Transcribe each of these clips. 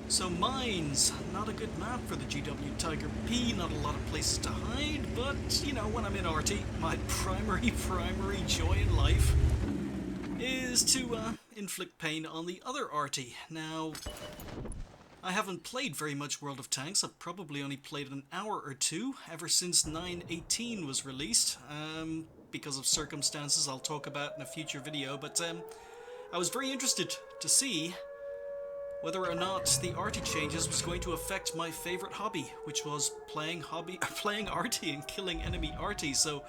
So mines, not a good map for the GW Tiger P, not a lot of places to hide, but, you know, when I'm in Arty, my primary joy in life is to inflict pain on the other Arty. Now, I haven't played very much World of Tanks. I've probably only played an hour or two ever since 9.18 was released, because of circumstances I'll talk about in a future video, but I was very interested to see whether or not the arty changes was going to affect my favourite hobby, which was playing arty and killing enemy arty. So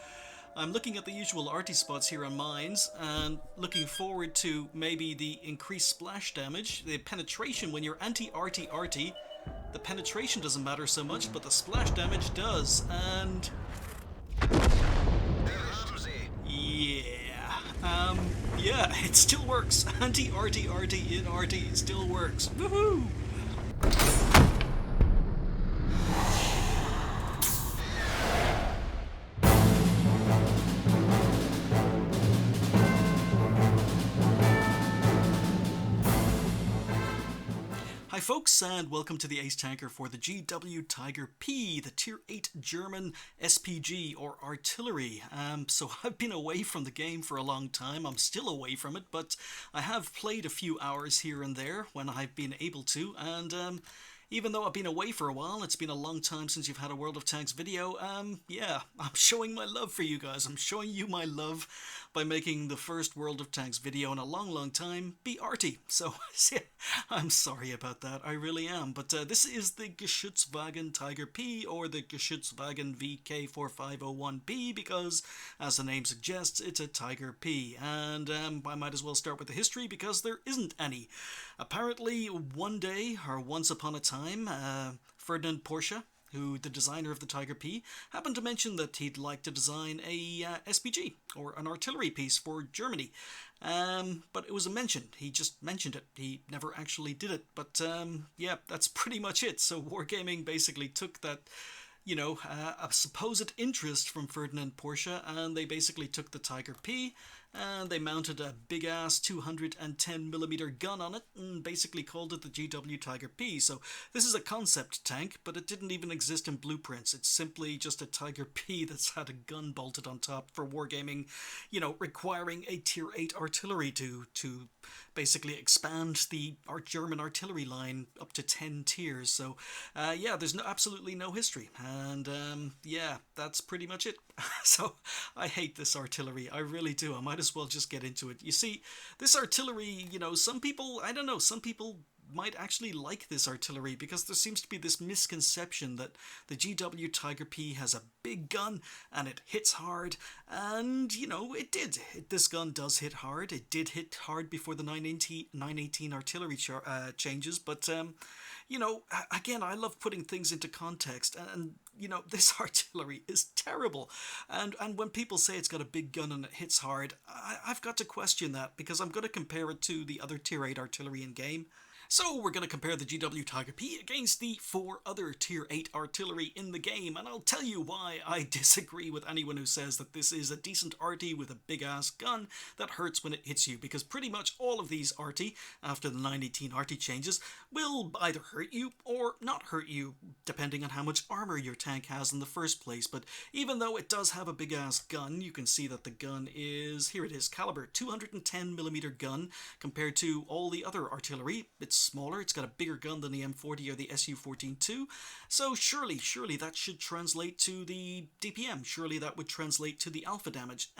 I'm looking at the usual arty spots here on mines and looking forward to maybe the increased splash damage, the penetration when you're anti-arty. The penetration doesn't matter so much, but the splash damage does, and yeah, it still works. Anti-arty in arty still works. Woohoo! Hi folks, and welcome to the Ace Tanker for the GW Tiger P, the Tier 8 German SPG, or artillery. So I've been away from the game for a long time. I'm still away from it, but I have played a few hours here and there when I've been able to, and even though I've been away for a while, it's been a long time since you've had a World of Tanks video, yeah, I'm showing my love for you guys. I'm showing you my love by making the first World of Tanks video in a long time be arty. So, I'm sorry about that, I really am. But this is the Geschützwagen Tiger P, or the Geschützwagen VK4501P, because, as the name suggests, it's a Tiger P. And I might as well start with the history, because there isn't any. Apparently, one day, or once upon a time, Ferdinand Porsche, who the designer of the Tiger P, happened to mention that he'd like to design a SPG, or an artillery piece for Germany. But it was a mention. He just mentioned it. He never actually did it. But yeah, that's pretty much it. So Wargaming basically took that, you know, a supposed interest from Ferdinand Porsche, and they basically took the Tiger P and they mounted a big ass 210mm gun on it and basically called it the GW Tiger P. So this is a concept tank, but it didn't even exist in blueprints. It's simply just a Tiger P that's had a gun bolted on top for wargaming, you know, requiring a tier 8 artillery to basically expand the German artillery line up to 10 tiers. So yeah, there's absolutely no history, and yeah, that's pretty much it. So I hate this artillery, I really do. I might as well just get into it. You see, this artillery, you know, some people, I don't know, some people might actually like this artillery because there seems to be this misconception that the GW Tiger P has a big gun and it hits hard, and you know, it did. This gun does hit hard. It did hit hard before the 918 artillery changes, but you know, again, I love putting things into context, and you know, this artillery is terrible, and when people say it's got a big gun and it hits hard, I've got to question that, because I'm going to compare it to the other tier 8 artillery in game. So we're going to compare the GW Tiger P against the 4 other tier 8 artillery in the game, and I'll tell you why I disagree with anyone who says that this is a decent arty with a big ass gun that hurts when it hits you, because pretty much all of these arty, after the 918 arty changes, will either hurt you or not hurt you, depending on how much armor your tank has in the first place. But even though it does have a big ass gun, you can see that the gun is, here it is, caliber 210mm gun, compared to all the other artillery. It's smaller, it's got a bigger gun than the M40 or the Su-14-2, so surely that should translate to the DPM, surely that would translate to the alpha damage.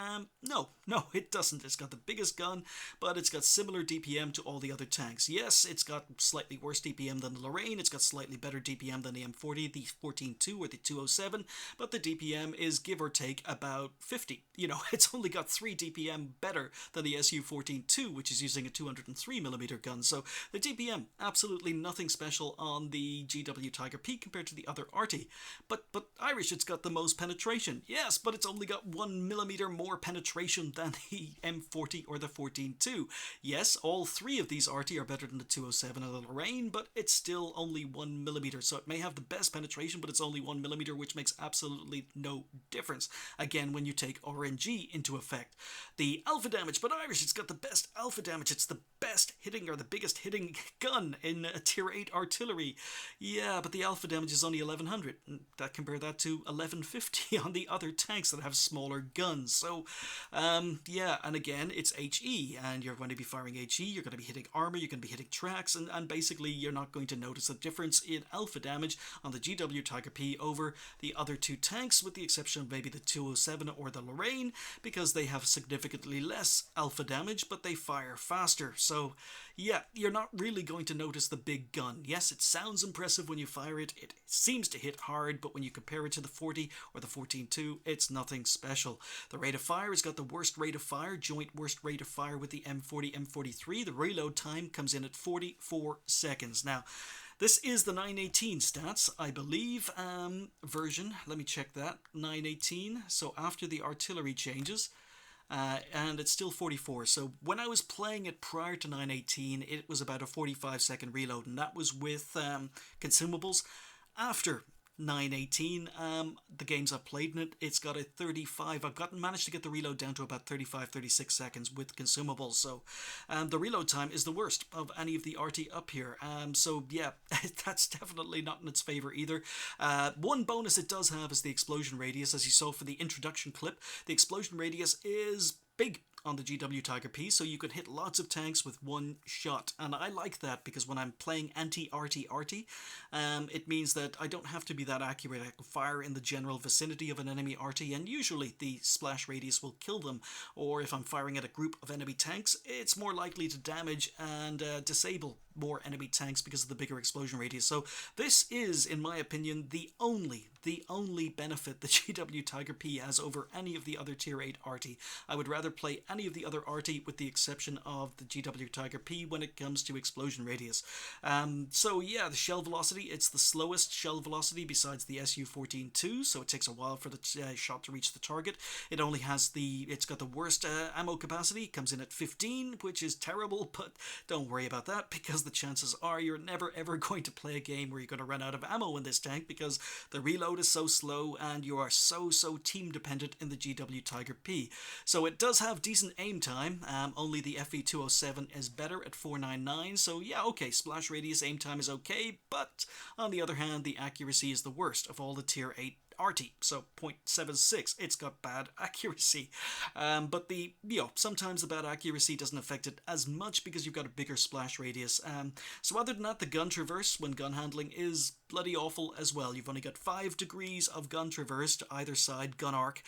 No, it doesn't. It's got the biggest gun, but it's got similar DPM to all the other tanks. Yes, it's got slightly worse DPM than the Lorraine, it's got slightly better DPM than the M40, the 14-2 or the 207, but the DPM is give or take about 50. You know, it's only got 3 DPM better than the Su-14-2, which is using a 203mm gun, so the DPM, absolutely nothing special on the GW Tiger P compared to the other arty. But Irish, it's got the most penetration. Yes, but it's only got 1mm more penetration than the M40 or the 14-2. Yes, all 3 of these arty are better than the 207 or the Lorraine, but it's still only 1mm, so it may have the best penetration, but it's only 1mm, which makes absolutely no difference, again, when you take RNG into effect. The alpha damage, but Irish, it's got the best alpha damage. It's the best hitting, or the biggest hitting gun in a tier 8 artillery. Yeah, but the alpha damage is only 1100. Compare that to 1150 on the other tanks that have smaller guns. So, yeah, and again, it's HE, and you're going to be firing HE, you're going to be hitting armor, you're going to be hitting tracks, and basically you're not going to notice a difference in alpha damage on the GW Tiger P over the other two tanks, with the exception of maybe the 207 or the Lorraine, because they have significantly less alpha damage, but they fire faster. So, yeah, you're not really going to notice the big gun. Yes, it sounds impressive when you fire it, it seems to hit hard, but when you compare it to the 40 or the 14-2, it's nothing special. The rate of fire has got the worst rate of fire, joint worst rate of fire with the M40, M43. The reload time comes in at 44 seconds. Now, this is the 918 stats, I believe, version. Let me check that. 918, so after the artillery changes. And it's still 44. So when I was playing it prior to 918, it was about a 45-second reload, and that was with consumables. After 918, the games I've played in it, it's got a 35. I've managed to get the reload down to about 35-36 seconds with consumables. So the reload time is the worst of any of the arty up here. So yeah, that's definitely not in its favor either. One bonus it does have is the explosion radius. As you saw for the introduction clip, the explosion radius is big on the GW Tiger P, so you could hit lots of tanks with one shot, and I like that because when I'm playing anti-arty, it means that I don't have to be that accurate. I can fire in the general vicinity of an enemy arty, and usually the splash radius will kill them, or if I'm firing at a group of enemy tanks, it's more likely to damage and disable more enemy tanks because of the bigger explosion radius. So this is, in my opinion, the only benefit the GW Tiger P has over any of the other tier 8 arty. I would rather play any of the other arty with the exception of the GW Tiger P when it comes to explosion radius. So yeah, the shell velocity, it's the slowest shell velocity besides the Su-14-2, so it takes a while for the shot to reach the target. It only has it's got the worst ammo capacity, it comes in at 15, which is terrible, but don't worry about that because the chances are you're never ever going to play a game where you're going to run out of ammo in this tank because the reload is so slow and you are so team dependent in the GW Tiger P. So it does have decent aim time, only the FE207 is better at 499, so yeah, okay, splash radius aim time is okay, but on the other hand, the accuracy is the worst of all the tier 8 arty, so 0.76. It's got bad accuracy, but sometimes the bad accuracy doesn't affect it as much because you've got a bigger splash radius. So other than that, the gun traverse when gun handling is bloody awful as well. You've only got 5 degrees of gun traverse to either side gun arc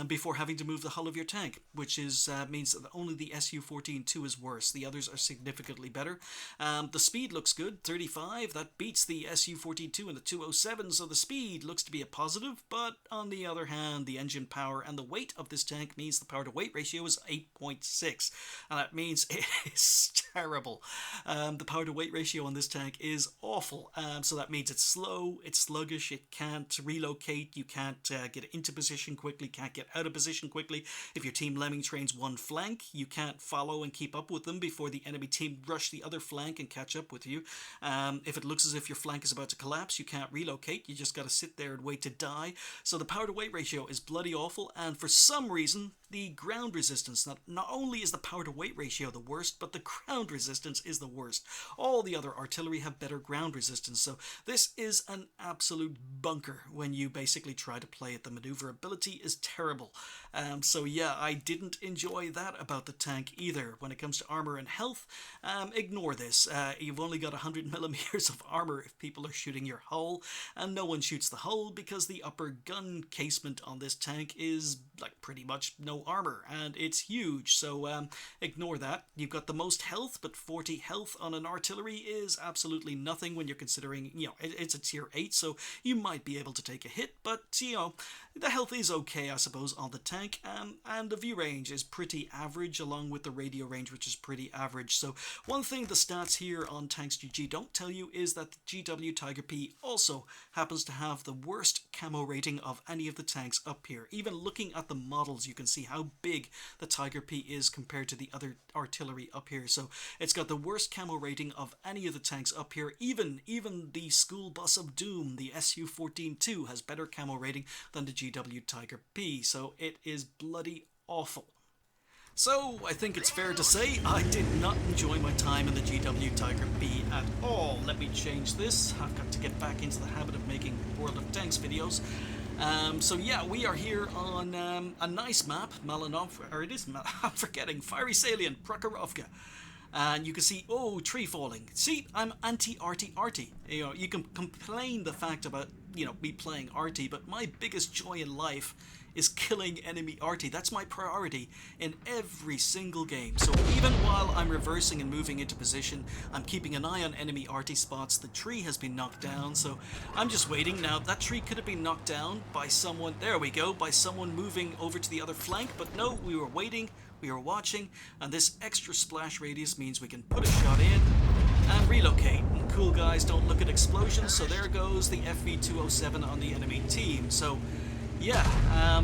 before having to move the hull of your tank, which means that only the Su-14-2 is worse. The others are significantly better. The speed looks good, 35. That beats the Su-14-2 and the 207, so the speed looks to be a positive. But on the other hand, the engine power and the weight of this tank means the power to weight ratio is 8.6, and that means it is terrible. The power to weight ratio on this tank is awful, so that means it's slow, it's sluggish, it can't relocate, you can't get into position quickly, can't get out of position quickly. If your team lemming trains one flank, you can't follow and keep up with them before the enemy team rush the other flank and catch up with you. If it looks as if your flank is about to collapse, you can't relocate, you just got to sit there and wait to die. So the power to weight ratio is bloody awful, and for some reason the ground resistance, not only is the power to weight ratio the worst, but the ground resistance is the worst. All the other artillery have better ground resistance, so this is an absolute bunker when you basically try to play it. The maneuverability is terrible. So yeah, I didn't enjoy that about the tank either. When it comes to armor and health, ignore this. You've only got 100 millimeters of armor if people are shooting your hull, and no one shoots the hull because the upper gun casement on this tank is like pretty much no armor, and it's huge, so ignore that. You've got the most health, but 40 health on an artillery is absolutely nothing when you're considering, it's a tier 8, so you might be able to take a hit, but, the health is okay, I suppose, on the tank, and the view range is pretty average, along with the radio range, which is pretty average. So one thing the stats here on Tanks GG don't tell you is that the GW Tiger P also happens to have the worst camo rating of any of the tanks up here. Even looking at the models, you can see how big the Tiger P is compared to the other artillery up here. So it's got the worst camo rating of any of the tanks up here. Even the school bus of doom, the Su-14-2, has better camo rating than the GW Tiger P. So it is bloody awful. So, I think it's fair to say I did not enjoy my time in the GW Tiger P at all. Let me change this. I've got to get back into the habit of making World of Tanks videos. So yeah, we are here on a nice map, I'm forgetting, Fiery Salient, Prokhorovka. And you can see, oh, tree falling. See, I'm anti-arty. You know, you can complain the fact about, you know, me playing arty, but my biggest joy in life is killing enemy arty. That's my priority in every single game. So even while I'm reversing and moving into position, I'm keeping an eye on enemy arty spots. The tree has been knocked down, so I'm just waiting. Now, that tree could have been knocked down by someone, there we go, by someone moving over to the other flank, but no, we were waiting. We are watching, and this extra splash radius means we can put a shot in and relocate. And cool guys don't look at explosions, so there goes the FV207 on the enemy team. So yeah,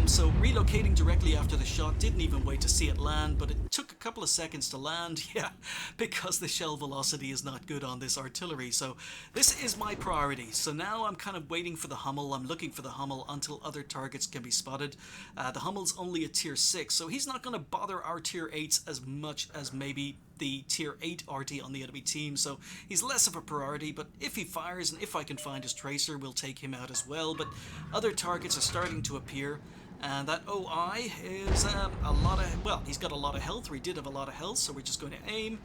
so relocating directly after the shot, didn't even wait to see it land, but it took a couple of seconds to land, yeah, because the shell velocity is not good on this artillery. So this is my priority. So now I'm kind of waiting for the Hummel. I'm looking for the Hummel until other targets can be spotted. The Hummel's only a tier 6, so he's not going to bother our tier 8s as much as maybe the tier 8 arty on the enemy team, so he's less of a priority, but if he fires and if I can find his tracer, we'll take him out as well. But other targets are starting to appear, and that OI is a lot of, well, he's got a lot of health, or he did have a lot of health, so we're just going to aim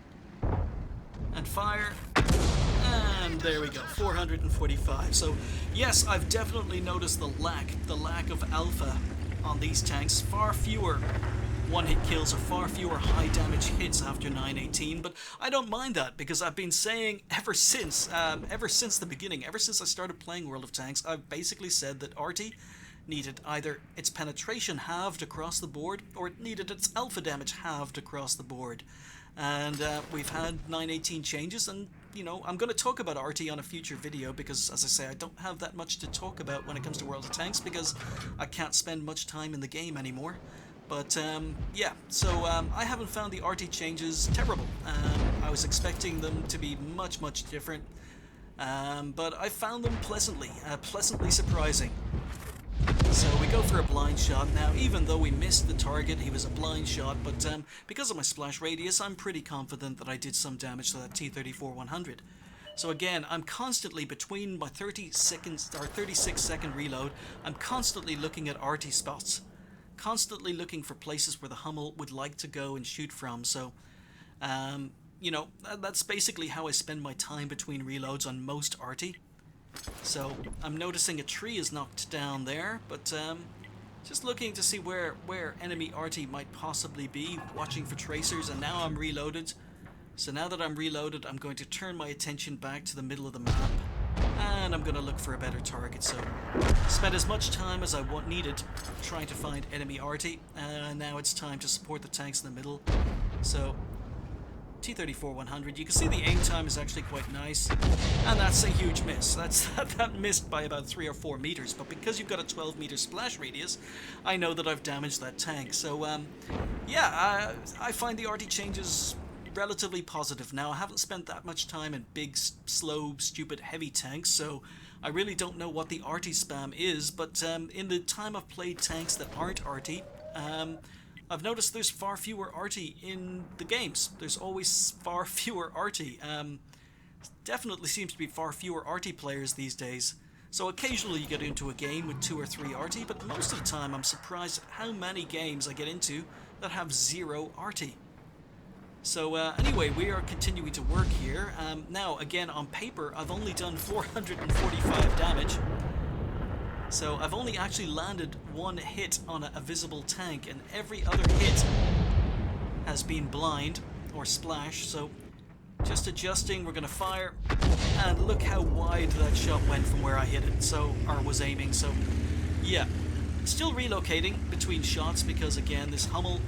and fire, and there we go, 445. So yes, I've definitely noticed the lack of alpha on these tanks. Far fewer one-hit kills or far fewer high-damage hits after 918, but I don't mind that because I've been saying ever since the beginning, ever since I started playing World of Tanks, I've basically said that arty needed either its penetration halved across the board or it needed its alpha damage halved across the board. And we've had 918 changes, and you know, I'm going to talk about arty on a future video because, as I say, I don't have that much to talk about when it comes to World of Tanks because I can't spend much time in the game anymore. But yeah, so I haven't found the arty changes terrible. I was expecting them to be much different, but I found them pleasantly surprising. So we go for a blind shot now. Even though we missed the target, he was a blind shot, but because of my splash radius, I'm pretty confident that I did some damage to that T-34-100. So again, I'm constantly between my 36-second reload, I'm constantly looking at arty spots. Constantly looking for places where the Hummel would like to go and shoot from. So, you know, that's basically how I spend my time between reloads on most arty. So, I'm noticing a tree is knocked down there, but just looking to see where enemy arty might possibly be, watching for tracers, and now I'm reloaded. So now that I'm reloaded, I'm going to turn my attention back to the middle of the map. And I'm going to look for a better target, so spent as much time as I needed trying to find enemy arty, and now it's time to support the tanks in the middle. So T-34-100, you can see the aim time is actually quite nice, and that's a huge miss. That missed by about 3 or 4 meters, but because you've got a 12-meter splash radius, I know that I've damaged that tank. So yeah, I find the arty changes relatively positive. Now, I haven't spent that much time in big, slow, stupid, heavy tanks, so I really don't know what the arty spam is, but in the time I've played tanks that aren't arty, I've noticed there's far fewer arty in the games. There's always far fewer arty. Definitely seems to be far fewer arty players these days. So occasionally you get into a game with 2 or 3 arty, but most of the time I'm surprised at how many games I get into that have 0 arty. So anyway, we are continuing to work here. Now, again, on paper, I've only done 445 damage. So I've only actually landed 1 hit on a visible tank, and every other hit has been blind or splash. So just adjusting, we're going to fire, and look how wide that shot went from where I hit it, so, or was aiming. So yeah, still relocating between shots because, again, this Hummel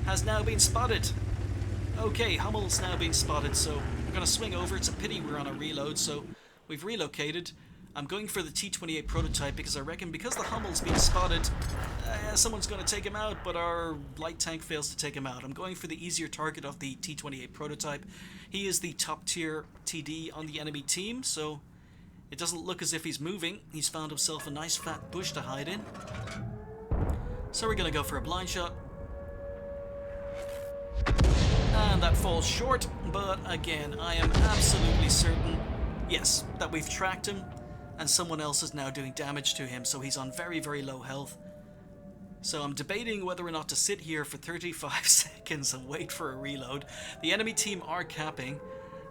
has now been spotted. Okay, Hummel's now been spotted, so we're going to swing over. It's a pity we're on a reload, so we've relocated. I'm going for the T-28 prototype because I reckon because the Hummel's been spotted, someone's going to take him out, but our light tank fails to take him out. I'm going for the easier target of the T-28 prototype. He is the top tier TD on the enemy team, so it doesn't look as if he's moving. He's found himself a nice fat bush to hide in. So we're going to go for a blind shot. And that falls short, but again, I am absolutely certain, yes, that we've tracked him, and someone else is now doing damage to him, so he's on very, very low health. So I'm debating whether or not to sit here for 35 seconds and wait for a reload. The enemy team are capping,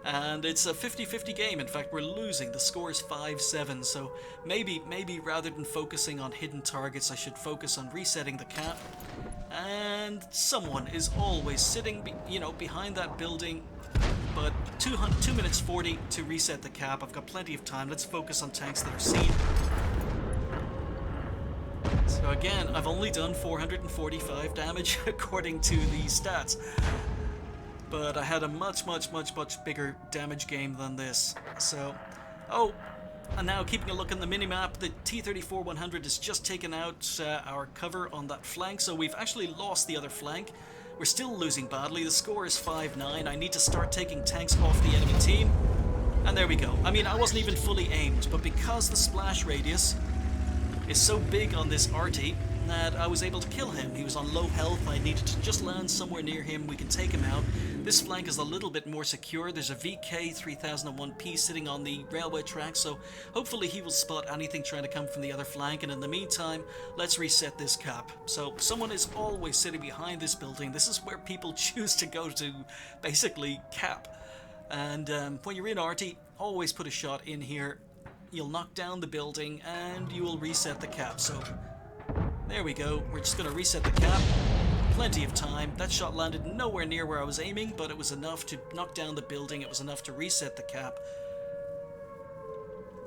and it's a 50-50 game. In fact, we're losing. The score is 5-7, so maybe rather than focusing on hidden targets, I should focus on resetting the cap. And someone is always sitting, behind that building. But 2 minutes 40 to reset the cap. I've got plenty of time. Let's focus on tanks that are seen. So again, I've only done 445 damage according to the stats. But I had a much bigger damage game than this. So, and now keeping a look on the minimap, the T-34-100 has just taken out our cover on that flank, so we've actually lost the other flank. We're still losing badly. The score is 5-9. I need to start taking tanks off the enemy team. And there we go. I mean, I wasn't even fully aimed, but because the splash radius is so big on this arty that I was able to kill him. He was on low health. I needed to just land somewhere near him. We can take him out. This flank is a little bit more secure. There's a VK 3001P sitting on the railway track, so hopefully he will spot anything trying to come from the other flank. And in the meantime, let's reset this cap. So someone is always sitting behind this building. This is where people choose to go to basically cap. And when you're in arty, always put a shot in here. You'll knock down the building and you will reset the cap. So there we go. We're just going to reset the cap. Plenty of time. That shot landed nowhere near where I was aiming, but it was enough to knock down the building. It was enough to reset the cap.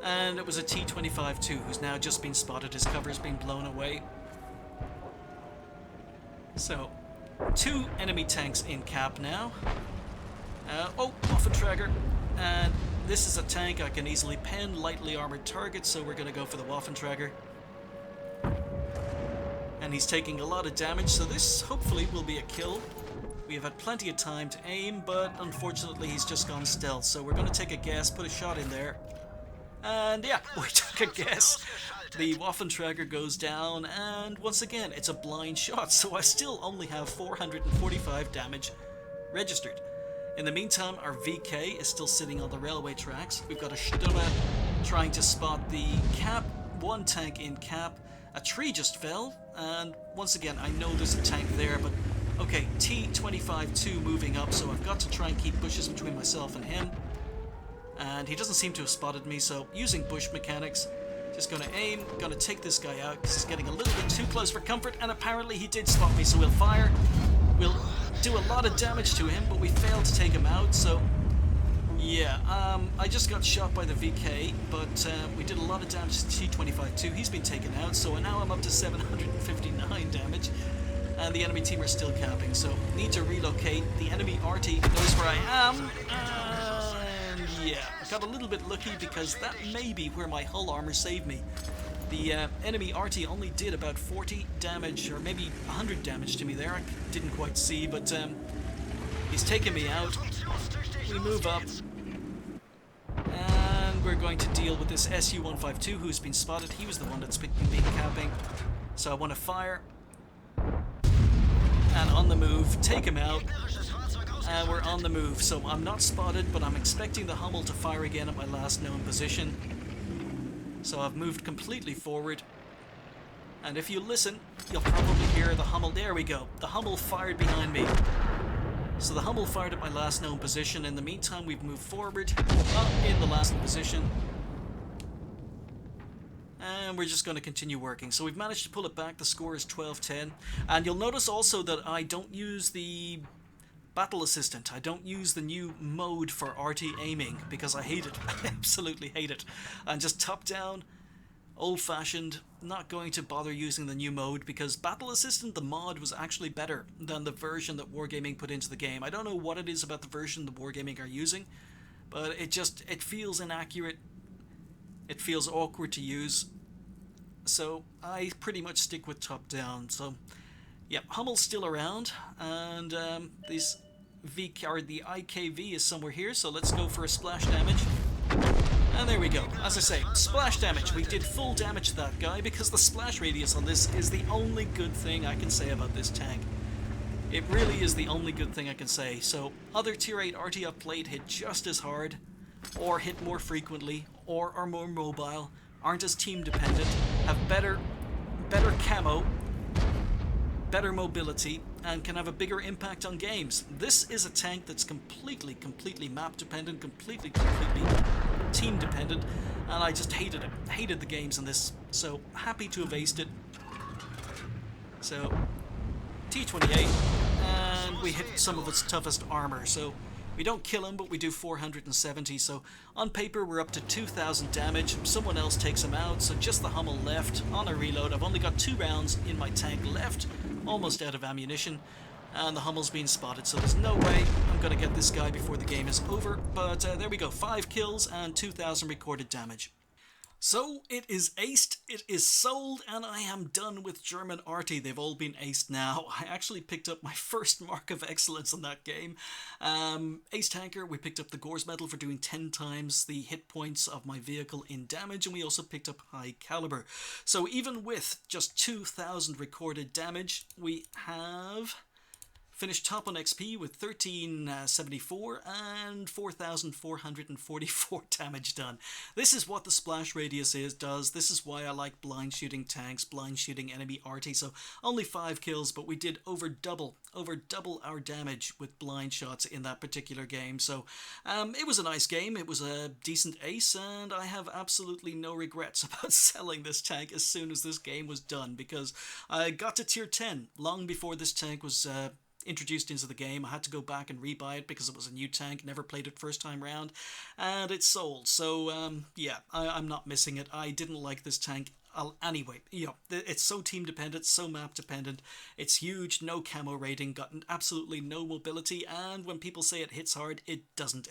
And it was a T-25-2 who's now just been spotted. His cover's been blown away. So, 2 enemy tanks in cap now. Waffentrager. And this is a tank I can easily pen lightly armored targets, so we're going to go for the Waffentrager. And he's taking a lot of damage, so this hopefully will be a kill. We have had plenty of time to aim, but unfortunately he's just gone stealth, so we're going to take a guess, put a shot in there. And yeah, we took a guess. The Waffentrager goes down, and once again, it's a blind shot, so I still only have 445 damage registered. In the meantime, our VK is still sitting on the railway tracks. We've got a Stunner trying to spot the cap, 1 tank in cap. A tree just fell, and once again, I know there's a tank there, but okay, T-25-2 moving up, so I've got to try and keep bushes between myself and him. And he doesn't seem to have spotted me, so using bush mechanics, just going to aim, going to take this guy out, because he's getting a little bit too close for comfort, and apparently he did spot me, so we'll fire. We'll do a lot of damage to him, but we failed to take him out, so yeah, I just got shot by the VK, but we did a lot of damage to T-25-2. He's been taken out, so now I'm up to 759 damage, and the enemy team are still capping, so need to relocate. The enemy arty knows where I am, and yeah, I got a little bit lucky because that may be where my hull armor saved me. The enemy arty only did about 40 damage, or maybe 100 damage to me there. I didn't quite see, but he's taken me out. We move up, and we're going to deal with this Su-152 who's been spotted. He was the one that's been capping. So I want to fire, and on the move, take him out, and we're on the move. So I'm not spotted, but I'm expecting the Hummel to fire again at my last known position. So I've moved completely forward, and if you listen, you'll probably hear the Hummel. There we go. The Hummel fired behind me. So the Hummel fired at my last known position. In the meantime, we've moved forward, up in the last position, and we're just going to continue working. So we've managed to pull it back. The score is 12-10, and you'll notice also that I don't use the Battle Assistant. I don't use the new mode for arty aiming because I hate it. I absolutely hate it. I'm just top down, old-fashioned, not going to bother using the new mode because Battle Assistant, the mod, was actually better than the version that Wargaming put into the game. I don't know what it is about the version the Wargaming are using, but it feels inaccurate. It feels awkward to use. So I pretty much stick with top down. So yeah, Hummel's still around, and the IKV is somewhere here, so let's go for a splash damage. And there we go. As I say, splash damage. We did full damage to that guy because the splash radius on this is the only good thing I can say about this tank. It really is the only good thing I can say. So other tier 8 arty I've played hit just as hard, or hit more frequently, or are more mobile, aren't as team dependent, have better camo, better mobility, and can have a bigger impact on games. This is a tank that's completely map dependent, completely team dependent, and I just hated it. Hated the games in this, so happy to have aced it. So, T28, and we hit some of its toughest armor, so we don't kill him, but we do 470, so on paper we're up to 2,000 damage. Someone else takes him out, so just the Hummel left on a reload. I've only got 2 rounds in my tank left, almost out of ammunition, and the Hummel's been spotted, so there's no way I'm going to get this guy before the game is over. But there we go, 5 kills and 2,000 recorded damage. So it is aced, it is sold, and I am done with German arty. They've all been aced now. I actually picked up my first mark of excellence in that game. Ace Tanker, we picked up the Gores medal for doing 10 times the hit points of my vehicle in damage, and we also picked up high caliber. So even with just 2,000 recorded damage, we have finished top on XP with 1374 and 4,444 damage done. This is what the splash radius does. This is why I like blind shooting tanks, blind shooting enemy arty. So only 5 kills, but we did over double our damage with blind shots in that particular game. So it was a nice game. It was a decent ace, and I have absolutely no regrets about selling this tank as soon as this game was done, because I got to tier 10 long before this tank was introduced into the game. I had to go back and rebuy it because it was a new tank, never played it first time round, and it's sold. So yeah, I'm not missing it. I didn't like this tank. Anyway, you know, it's so team dependent, so map dependent. It's huge, no camo rating, got absolutely no mobility, and when people say it hits hard, it doesn't.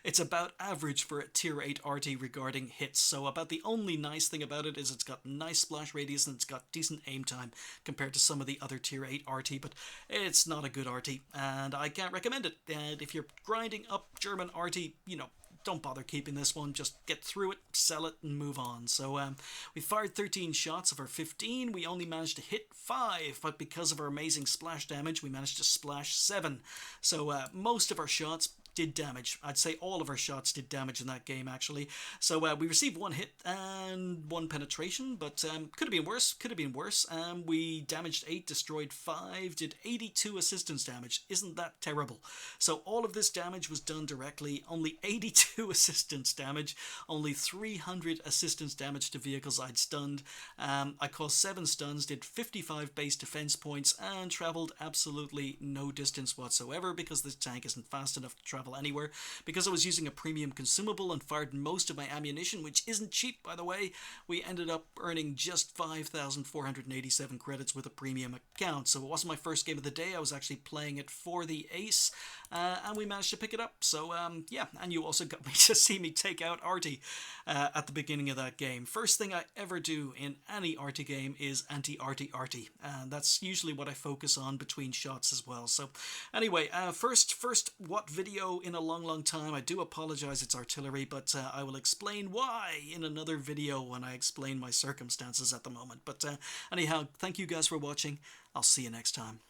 It's about average for a tier 8 arty regarding hits. So about the only nice thing about it is it's got nice splash radius and it's got decent aim time compared to some of the other tier 8 arty, but it's not a good arty, and I can't recommend it. And if you're grinding up German arty, you know, don't bother keeping this one, just get through it, sell it, and move on. So we fired 13 shots of our 15. We only managed to hit 5, but because of our amazing splash damage, we managed to splash 7. So most of our shots did damage. I'd say all of our shots did damage in that game, actually. So we received 1 hit and 1 penetration, but could have been worse, we damaged 8, destroyed 5, did 82 assistance damage. Isn't that terrible? So all of this damage was done directly, only 82 assistance damage, only 300 assistance damage to vehicles I'd stunned. I caused 7 stuns, did 55 base defense points, and traveled absolutely no distance whatsoever because this tank isn't fast enough to travel anywhere. Because I was using a premium consumable and fired most of my ammunition, which isn't cheap, by the way, we ended up earning just 5,487 credits with a premium account. So it wasn't my first game of the day. I was actually playing it for the ace, and we managed to pick it up. So yeah, and you also got me to see me take out arty at the beginning of that game. First thing I ever do in any arty game is anti-arty arty, and that's usually what I focus on between shots as well. So anyway, first what video in a long time. I do apologize, it's artillery, but I will explain why in another video when I explain my circumstances at the moment. But anyhow, thank you guys for watching. I'll see you next time.